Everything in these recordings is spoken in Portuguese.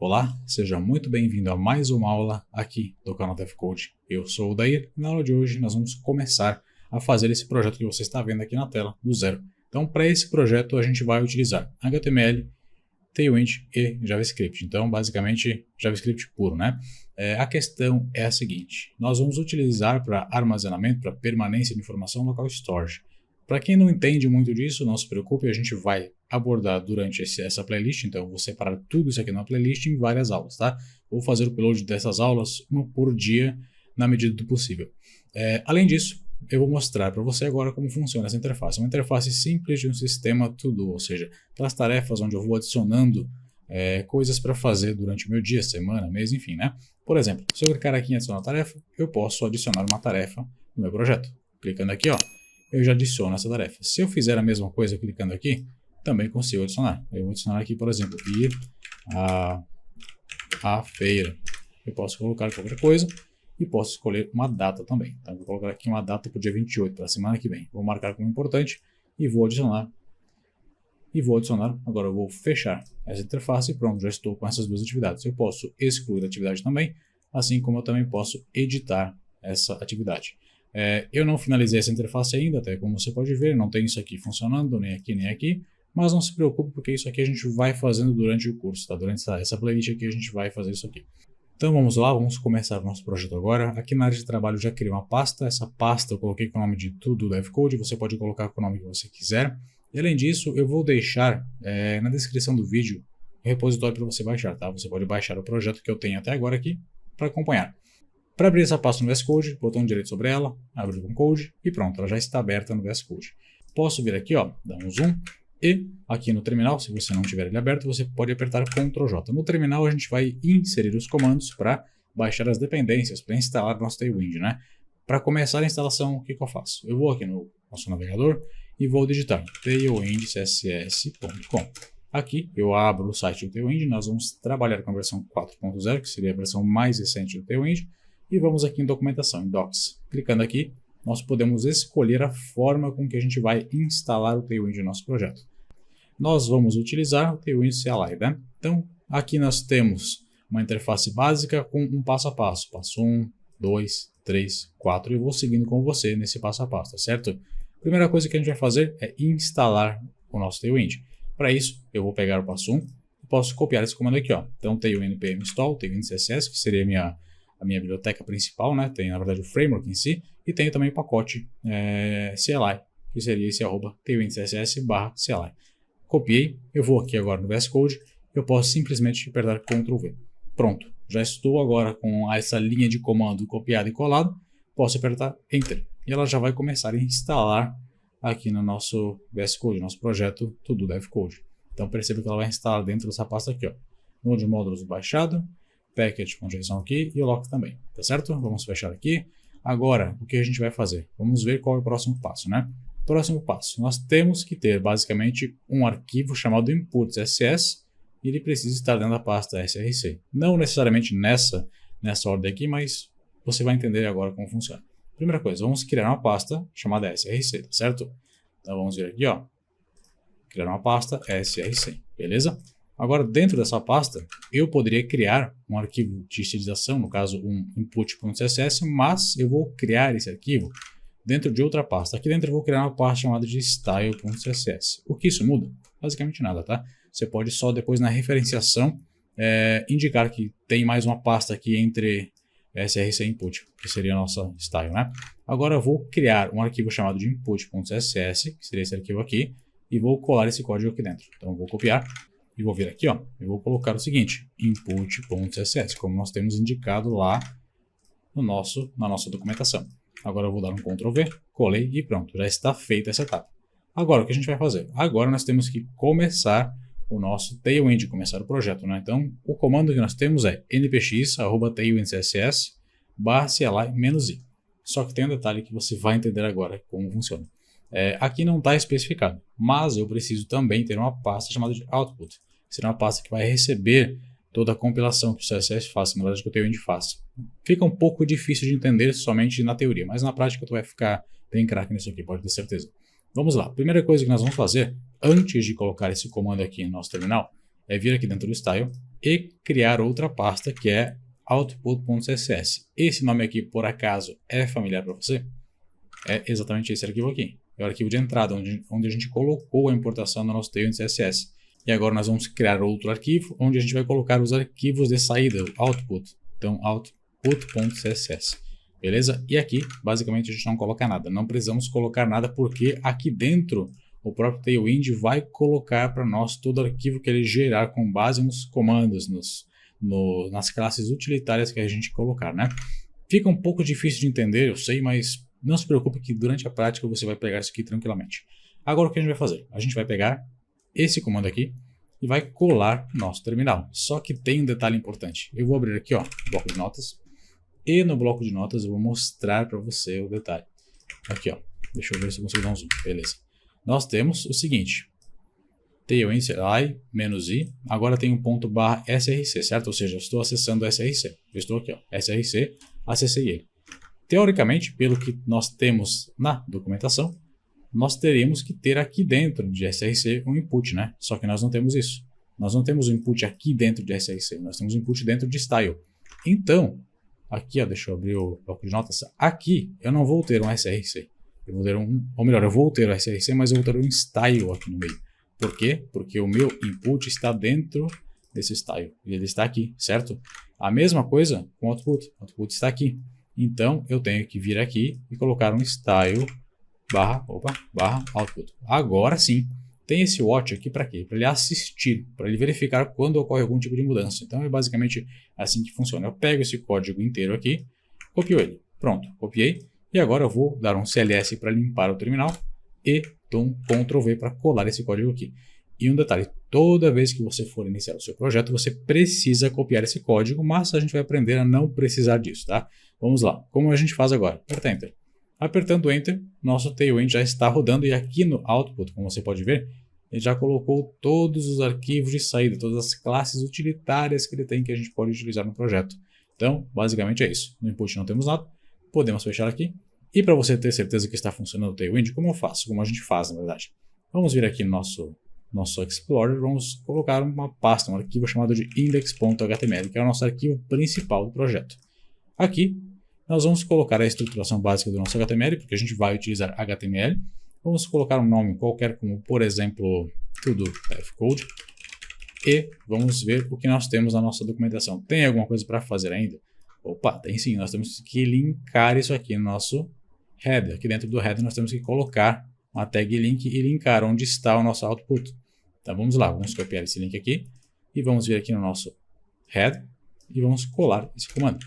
Olá, seja muito bem-vindo a mais uma aula aqui do canal DevCode. Eu sou o Dair e na aula de hoje nós vamos começar a fazer esse projeto que você está vendo aqui na tela do zero. Então, para esse projeto a gente vai utilizar HTML, Tailwind e JavaScript. Então, basicamente, JavaScript puro, né? A questão é a seguinte, nós vamos utilizar para armazenamento, para permanência de informação, local storage. Para quem não entende muito disso, não se preocupe, a gente vai abordar durante essa playlist, então eu vou separar tudo isso aqui numa playlist em várias aulas, tá? Vou fazer o upload dessas aulas, uma por dia, na medida do possível. Além disso, eu vou mostrar para você agora como funciona essa interface. Uma interface simples de um sistema to-do, ou seja, aquelas tarefas onde eu vou adicionando coisas para fazer durante o meu dia, semana, mês, enfim, né? Por exemplo, se eu clicar aqui em adicionar tarefa, eu posso adicionar uma tarefa no meu projeto. Clicando aqui, ó, eu já adiciono essa tarefa. Se eu fizer a mesma coisa clicando aqui, também consigo adicionar. Eu vou adicionar aqui, por exemplo, ir à feira. Eu posso colocar qualquer coisa e posso escolher uma data também. Então, vou colocar aqui uma data para o dia 28, para a semana que vem. Vou marcar como importante e vou adicionar. Agora eu vou fechar essa interface e pronto, já estou com essas duas atividades. Eu posso excluir a atividade também, assim como eu também posso editar essa atividade. Eu não finalizei essa interface ainda, até como você pode ver, não tem isso aqui funcionando, nem aqui, mas não se preocupe porque isso aqui a gente vai fazendo durante o curso, tá? Durante essa playlist aqui a gente vai fazer isso aqui. Então vamos lá, vamos começar o nosso projeto agora. Aqui na área de trabalho eu já criei uma pasta, essa pasta eu coloquei com o nome de tudo DevCode, você pode colocar com o nome que você quiser. E além disso, eu vou deixar na descrição do vídeo o repositório para você baixar, tá? Você pode baixar o projeto que eu tenho até agora aqui para acompanhar. Para abrir essa pasta no VS Code, botão direito sobre ela, abrir com Code e pronto, ela já está aberta no VS Code. Posso vir aqui, ó, dar um zoom e aqui no terminal, se você não tiver ele aberto, você pode apertar Ctrl J. No terminal a gente vai inserir os comandos para baixar as dependências, para instalar nosso Tailwind, né? Para começar a instalação, o que eu faço? Eu vou aqui no nosso navegador e vou digitar tailwindcss.com. Aqui eu abro o site do Tailwind, nós vamos trabalhar com a versão 4.0, que seria a versão mais recente do Tailwind. E vamos aqui em documentação, em Docs. Clicando aqui, nós podemos escolher a forma com que a gente vai instalar o Tailwind no nosso projeto. Nós vamos utilizar o Tailwind CLI, né? Então, aqui nós temos uma interface básica com um passo a passo. Passo 1, 2, 3, 4 e eu vou seguindo com você nesse passo a passo, tá certo? Primeira coisa que a gente vai fazer é instalar o nosso Tailwind. Para isso, eu vou pegar o passo 1 e posso copiar esse comando aqui, ó. Então, tailwind npm install, tailwind css, que seria a minha biblioteca principal, né? Tem na verdade o framework em si e tem também o pacote CLI, que seria esse @tailwindcss/CLI. Copiei, eu vou aqui agora no VS Code, eu posso simplesmente apertar Ctrl V. Pronto, já estou agora com essa linha de comando copiado e colado, posso apertar Enter e ela já vai começar a instalar aqui no nosso VS Code, nosso projeto todo DevCode. Então perceba que ela vai instalar dentro dessa pasta aqui, ó, Node Modules baixado, package.json aqui e o lock também, tá certo? Vamos fechar aqui. Agora, o que a gente vai fazer? Vamos ver qual é o próximo passo, né? Próximo passo, nós temos que ter basicamente um arquivo chamado inputs.ss e ele precisa estar dentro da pasta src. Não necessariamente nessa ordem aqui, mas você vai entender agora como funciona. Primeira coisa, vamos criar uma pasta chamada src, tá certo? Então vamos vir aqui, ó, criar uma pasta src, beleza? Agora, dentro dessa pasta, eu poderia criar um arquivo de estilização, no caso, um input.css, mas eu vou criar esse arquivo dentro de outra pasta. Aqui dentro eu vou criar uma pasta chamada de style.css. O que isso muda? Basicamente nada, tá? Você pode só depois na referenciação indicar que tem mais uma pasta aqui entre src input, que seria a nossa style, né? Agora eu vou criar um arquivo chamado de input.css, que seria esse arquivo aqui, e vou colar esse código aqui dentro. Então eu vou copiar. E vou vir aqui, ó, eu vou colocar o seguinte, input.css, como nós temos indicado lá na nossa documentação. Agora eu vou dar um Ctrl V, colei e pronto, já está feita essa etapa. Agora o que a gente vai fazer? Agora nós temos que começar o nosso Tailwind, começar o projeto, né? Então o comando que nós temos é npx@tailwindcss/cli-i. Só que tem um detalhe que você vai entender agora como funciona. Aqui não está especificado, mas eu preciso também ter uma pasta chamada de output. Será uma pasta que vai receber toda a compilação que o CSS faz, na verdade que o Tailwind faz. Fica um pouco difícil de entender somente na teoria, mas na prática tu vai ficar bem craque nisso aqui, pode ter certeza. Vamos lá, primeira coisa que nós vamos fazer, antes de colocar esse comando aqui no nosso terminal, é vir aqui dentro do style e criar outra pasta que é output.css. Esse nome aqui, por acaso, é familiar para você? É exatamente esse arquivo aqui. É o arquivo de entrada, onde a gente colocou a importação do nosso Tailwind CSS. E agora nós vamos criar outro arquivo, onde a gente vai colocar os arquivos de saída, output. Então, output.css. Beleza? E aqui, basicamente, a gente não coloca nada. Não precisamos colocar nada, porque aqui dentro, o próprio Tailwind vai colocar para nós todo o arquivo que ele gerar com base nos comandos, nas classes utilitárias que a gente colocar, né? Fica um pouco difícil de entender, eu sei, mas não se preocupe que durante a prática você vai pegar isso aqui tranquilamente. Agora o que a gente vai fazer? A gente vai pegar esse comando aqui e vai colar no nosso terminal. Só que tem um detalhe importante. Eu vou abrir aqui, ó, o bloco de notas. E no bloco de notas eu vou mostrar para você o detalhe. Aqui, ó. Deixa eu ver se eu consigo dar um zoom. Beleza. Nós temos o seguinte. Tailwind i-i. Agora tem um ponto barra src, certo? Ou seja, eu estou acessando o src. Eu estou aqui, ó. src, acessei ele. Teoricamente, pelo que nós temos na documentação, nós teríamos que ter aqui dentro de src um input, né? Só que nós não temos isso. Nós não temos o input aqui dentro de src, nós temos o input dentro de style. Então, aqui, ó, deixa eu abrir o bloco de notas. Aqui, eu não vou ter um src. Eu vou ter ou melhor, eu vou ter o src, mas eu vou ter um style aqui no meio. Por quê? Porque o meu input está dentro desse style. E ele está aqui, certo? A mesma coisa com o output. O output está aqui. Então, eu tenho que vir aqui e colocar um style barra output. Agora sim, tem esse watch aqui para quê? Para ele assistir, para ele verificar quando ocorre algum tipo de mudança. Então, é basicamente assim que funciona. Eu pego esse código inteiro aqui, copio ele. Pronto, copiei. E agora eu vou dar um CLS para limpar o terminal e dou um Ctrl V para colar esse código aqui. E um detalhe, toda vez que você for iniciar o seu projeto, você precisa copiar esse código, mas a gente vai aprender a não precisar disso, tá? Vamos lá, como a gente faz agora? Aperta Enter. Apertando Enter, nosso Tailwind já está rodando e aqui no Output, como você pode ver, ele já colocou todos os arquivos de saída, todas as classes utilitárias que ele tem que a gente pode utilizar no projeto. Então, basicamente é isso. No Input não temos nada, podemos fechar aqui. E para você ter certeza que está funcionando o Tailwind, como eu faço? Como a gente faz, na verdade. Vamos vir aqui no nosso Explorer, vamos colocar uma pasta, um arquivo chamado de index.html, que é o nosso arquivo principal do projeto. Aqui, nós vamos colocar a estruturação básica do nosso HTML, porque a gente vai utilizar HTML. Vamos colocar um nome qualquer, como por exemplo, tudo Code. E vamos ver o que nós temos na nossa documentação. Tem alguma coisa para fazer ainda? Opa, tem sim. Nós temos que linkar isso aqui no nosso header. Aqui dentro do header nós temos que colocar uma tag link e linkar onde está o nosso output. Então vamos lá, vamos copiar esse link aqui e vamos vir aqui no nosso header e vamos colar esse comando.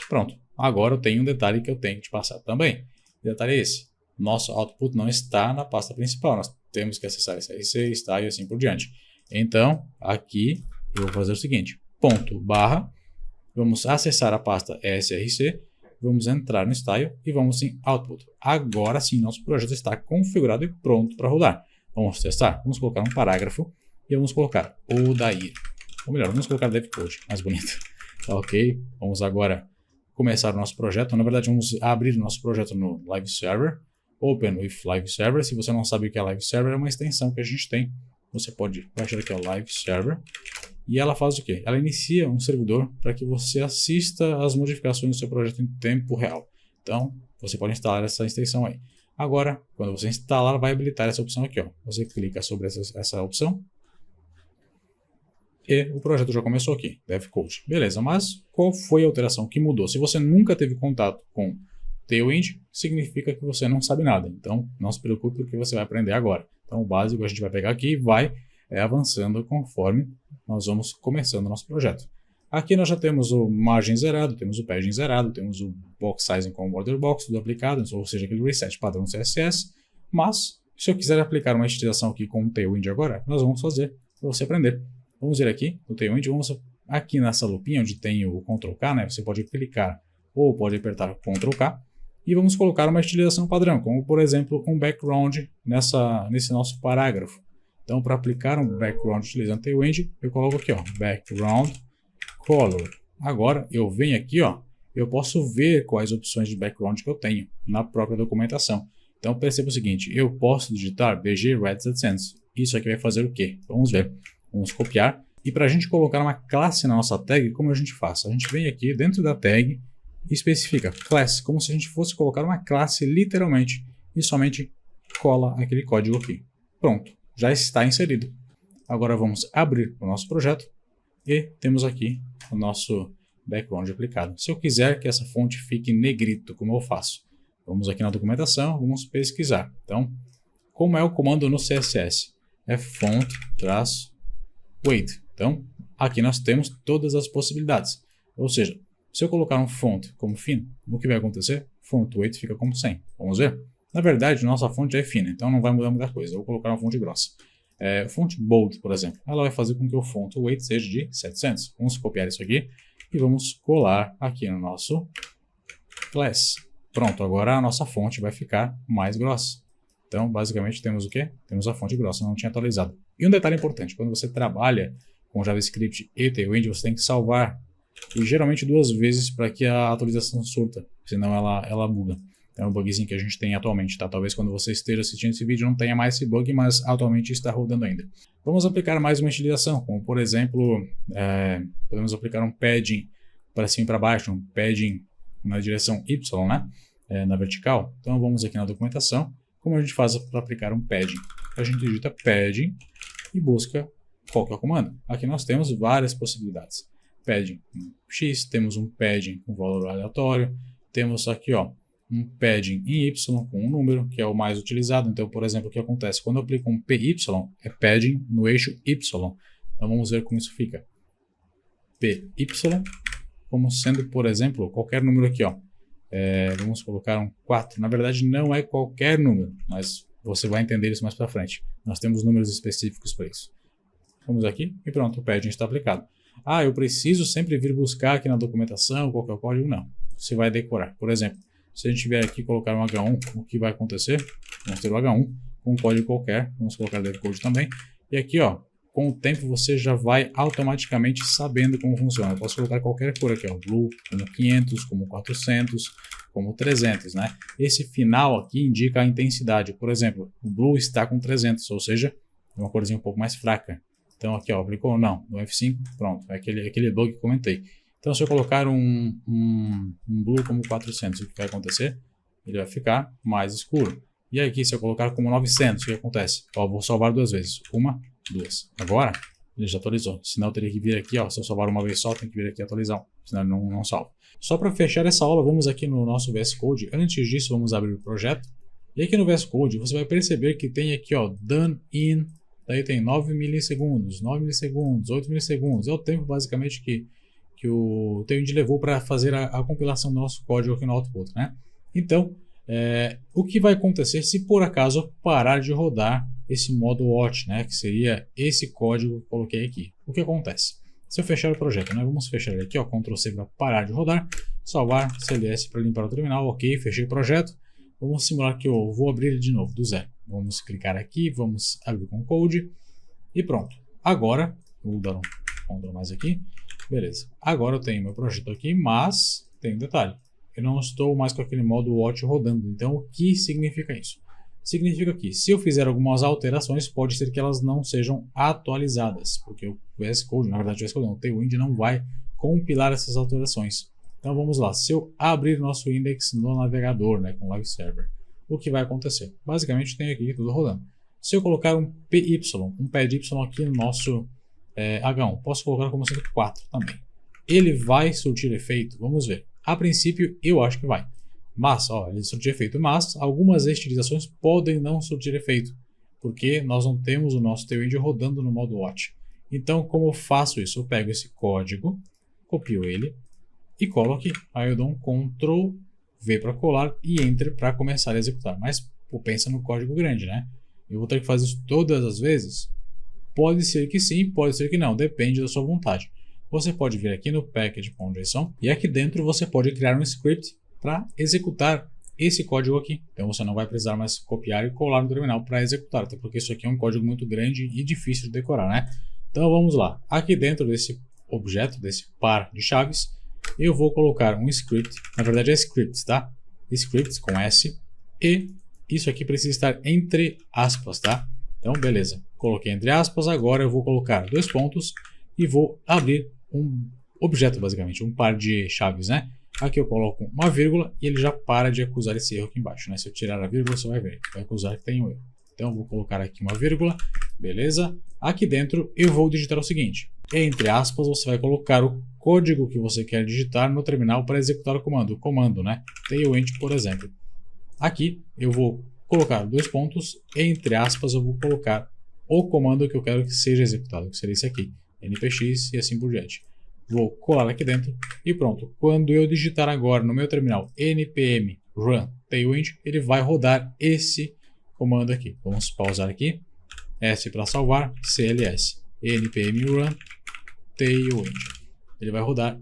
Pronto, agora eu tenho um detalhe que eu tenho que te passar também. O detalhe é esse, nosso output não está na pasta principal, nós temos que acessar src, style e assim por diante. Então, aqui eu vou fazer o seguinte, ponto, barra, vamos acessar a pasta src, vamos entrar no style e vamos em output. Agora sim, nosso projeto está configurado e pronto para rodar. Vamos testar? Vamos colocar um parágrafo e vamos colocar Odair. Ou melhor, vamos colocar DevCode, mais bonito. Tá ok? Vamos agora começar o nosso projeto. Na verdade, vamos abrir o nosso projeto no Live Server. Open with Live Server. Se você não sabe o que é Live Server, é uma extensão que a gente tem. Você pode baixar aqui o Live Server. E ela faz o quê? Ela inicia um servidor para que você assista às modificações do seu projeto em tempo real. Então, você pode instalar essa extensão aí. Agora, quando você instalar, vai habilitar essa opção aqui, ó. Você clica sobre essa opção e o projeto já começou aqui, DevCode. Beleza, mas qual foi a alteração que mudou? Se você nunca teve contato com Tailwind, significa que você não sabe nada. Então, não se preocupe porque você vai aprender agora. Então, o básico a gente vai pegar aqui e vai avançando conforme nós vamos começando o nosso projeto. Aqui nós já temos o margem zerado, temos o padding zerado, temos o box sizing com o border box, tudo aplicado, ou seja, aquele reset padrão CSS. Mas, se eu quiser aplicar uma estilização aqui com o Tailwind agora, nós vamos fazer para você aprender. Vamos vir aqui no Tailwind, vamos aqui nessa lupinha onde tem o Ctrl K, né? Você pode clicar ou pode apertar Ctrl K e vamos colocar uma estilização padrão, como por exemplo um background nesse nosso parágrafo. Então, para aplicar um background utilizando Tailwind, eu coloco aqui, ó, background color. Agora, eu venho aqui, ó, eu posso ver quais opções de background que eu tenho na própria documentação. Então, perceba o seguinte, eu posso digitar BG Red 700. Isso aqui vai fazer o quê? Vamos ver. Vamos copiar. E para a gente colocar uma classe na nossa tag, como a gente faz? A gente vem aqui dentro da tag e especifica class, como se a gente fosse colocar uma classe literalmente e somente cola aquele código aqui. Pronto, já está inserido. Agora vamos abrir o nosso projeto e temos aqui o nosso background aplicado. Se eu quiser que essa fonte fique negrito, como eu faço? Vamos aqui na documentação, vamos pesquisar. Então, como é o comando no CSS? É font-weight. Então, aqui nós temos todas as possibilidades. Ou seja, se eu colocar um font como fino, o que vai acontecer? Font weight fica como 100. Vamos ver? Na verdade, nossa fonte é fina, então não vai mudar muita coisa. Eu vou colocar uma fonte grossa. Fonte bold, por exemplo, ela vai fazer com que o font weight seja de 700. Vamos copiar isso aqui e vamos colar aqui no nosso class. Pronto, agora a nossa fonte vai ficar mais grossa. Então, basicamente, temos o quê? Temos a fonte grossa, não tinha atualizado. E um detalhe importante, quando você trabalha com JavaScript e Tailwind, você tem que salvar, e geralmente 2 vezes para que a atualização surta, senão ela buga. É um bugzinho que a gente tem atualmente, tá? Talvez quando você esteja assistindo esse vídeo não tenha mais esse bug, mas atualmente está rodando ainda. Vamos aplicar mais uma estilização, como por exemplo, podemos aplicar um padding para cima e para baixo, um padding na direção Y, né? Na vertical. Então vamos aqui na documentação, como a gente faz para aplicar um padding. A gente digita padding e busca qual que é o comando. Aqui nós temos várias possibilidades. Padding X, temos um padding com valor aleatório, temos aqui um padding em Y com um número, que é o mais utilizado. Então, por exemplo, o que acontece? Quando eu aplico um PY, é padding no eixo Y. Então vamos ver como isso fica. PY, como sendo, por exemplo, qualquer número aqui. Vamos colocar um 4. Na verdade, não é qualquer número, mas você vai entender isso mais para frente. Nós temos números específicos para isso. Vamos aqui e pronto, o padding está aplicado. Eu preciso sempre vir buscar aqui na documentação qual que é o código? Não. Você vai decorar. Por exemplo, se a gente vier aqui colocar um H1, o que vai acontecer? Vamos ter o H1 com um código qualquer. Vamos colocar devcode também. E aqui, com o tempo você já vai automaticamente sabendo como funciona. Eu posso colocar qualquer cor aqui, blue, como 500, como 400, como 300, né? Esse final aqui indica a intensidade. Por exemplo, o blue está com 300, ou seja, é uma corzinha um pouco mais fraca. Então aqui, aplicou? Não. No F5, pronto. É aquele bug que comentei. Então se eu colocar um blue como 400, o que vai acontecer? Ele vai ficar mais escuro. E aqui se eu colocar como 900, o que acontece? Vou salvar 2 vezes. 1, 2. Agora, ele já atualizou. Senão eu teria que vir aqui, se eu salvar uma vez só, tem que vir aqui atualizar. Senão ele não salva. Só para fechar essa aula, vamos aqui no nosso VS Code. Antes disso, vamos abrir o projeto. E aqui no VS Code, você vai perceber que tem aqui, done in. Daí tem 9 milissegundos, 9 milissegundos, 8 milissegundos. É o tempo, basicamente, que o Tailwind levou para fazer a compilação do nosso código aqui no output, né? Então, o que vai acontecer se por acaso parar de rodar esse modo watch, né? Que seria esse código que eu coloquei aqui. O que acontece? Se eu fechar o projeto, né? Vamos fechar ele aqui, Ctrl C para parar de rodar, salvar, CLS para limpar o terminal, ok, fechei o projeto. Vamos simular que eu vou abrir ele de novo, do zero. Vamos clicar aqui, vamos abrir com code e pronto. Agora, vou dar um Ctrl mais aqui, beleza. Agora eu tenho meu projeto aqui, mas tem um detalhe. Eu não estou mais com aquele modo watch rodando. Então, o que significa isso? Significa que se eu fizer algumas alterações, pode ser que elas não sejam atualizadas, porque o VS Code, na verdade, o Tailwind não vai compilar essas alterações. Então vamos lá, se eu abrir nosso index no navegador, né, com Live Server, o que vai acontecer? Basicamente tem aqui tudo rodando. Se eu colocar um PY, um pad Y aqui no nosso H1, posso colocar como sendo 4 também. Ele vai surtir efeito? Vamos ver. A princípio eu acho que vai. Mas, ele surtir efeito, mas algumas estilizações podem não surtir efeito, porque nós não temos o nosso Tailwind rodando no modo watch. Então como eu faço isso? Eu pego esse código, copio ele, e colo aqui. Aí eu dou um Ctrl V para colar e Enter para começar a executar. Mas pensa no código grande, né? Eu vou ter que fazer isso todas as vezes? Pode ser que sim, pode ser que não. Depende da sua vontade. Você pode vir aqui no package.json e aqui dentro você pode criar um script para executar esse código aqui. Então você não vai precisar mais copiar e colar no terminal para executar, até porque isso aqui é um código muito grande e difícil de decorar, né? Então vamos lá. Aqui dentro desse objeto, desse par de chaves, eu vou colocar um script, na verdade é scripts, tá? Scripts com S, e isso aqui precisa estar entre aspas, tá? Então, beleza. Coloquei entre aspas, agora eu vou colocar 2 pontos e vou abrir um objeto, basicamente, um par de chaves, né? Aqui eu coloco uma vírgula e ele já para de acusar esse erro aqui embaixo, né? Se eu tirar a vírgula, você vai ver, vai acusar que tem um erro. Então eu vou colocar aqui uma vírgula, beleza? Aqui dentro eu vou digitar o seguinte, entre aspas você vai colocar o código que você quer digitar no terminal para executar o comando, né? Tailwind, por exemplo. Aqui eu vou colocar dois pontos, entre aspas eu vou colocar o comando que eu quero que seja executado, que seria esse aqui, npx e assim por diante. Vou colar aqui dentro e pronto. Quando eu digitar agora no meu terminal npm run tailwind, ele vai rodar esse comando aqui. Vamos pausar aqui. S para salvar, cls, npm run tailwind. Ele vai rodar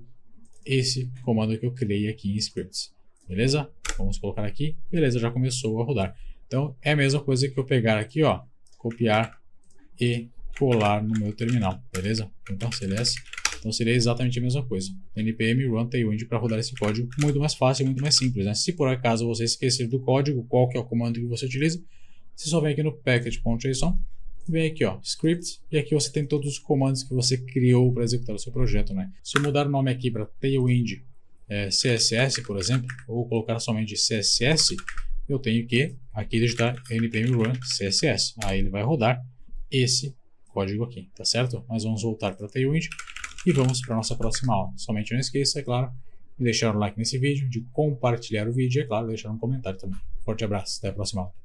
esse comando que eu criei aqui em scripts. Beleza? Vamos colocar aqui. Beleza, já começou a rodar. Então é a mesma coisa que eu pegar aqui, ó, copiar e colar no meu terminal. Beleza? Então cls. Então seria exatamente a mesma coisa. npm run tailwind para rodar esse código muito mais fácil e muito mais simples, né? Se por acaso você esquecer do código, qual que é o comando que você utiliza, você só vem aqui no package.json, vem aqui, ó, script, e aqui você tem todos os comandos que você criou para executar o seu projeto, né? Se eu mudar o nome aqui para tailwind css, por exemplo, ou colocar somente css, eu tenho que aqui digitar npm run css. Aí ele vai rodar esse código aqui, tá certo? Mas vamos voltar para tailwind e vamos para a nossa próxima aula. Somente não esqueça, é claro, de deixar um like nesse vídeo, de compartilhar o vídeo e, é claro, deixar um comentário também. Forte abraço, até a próxima aula.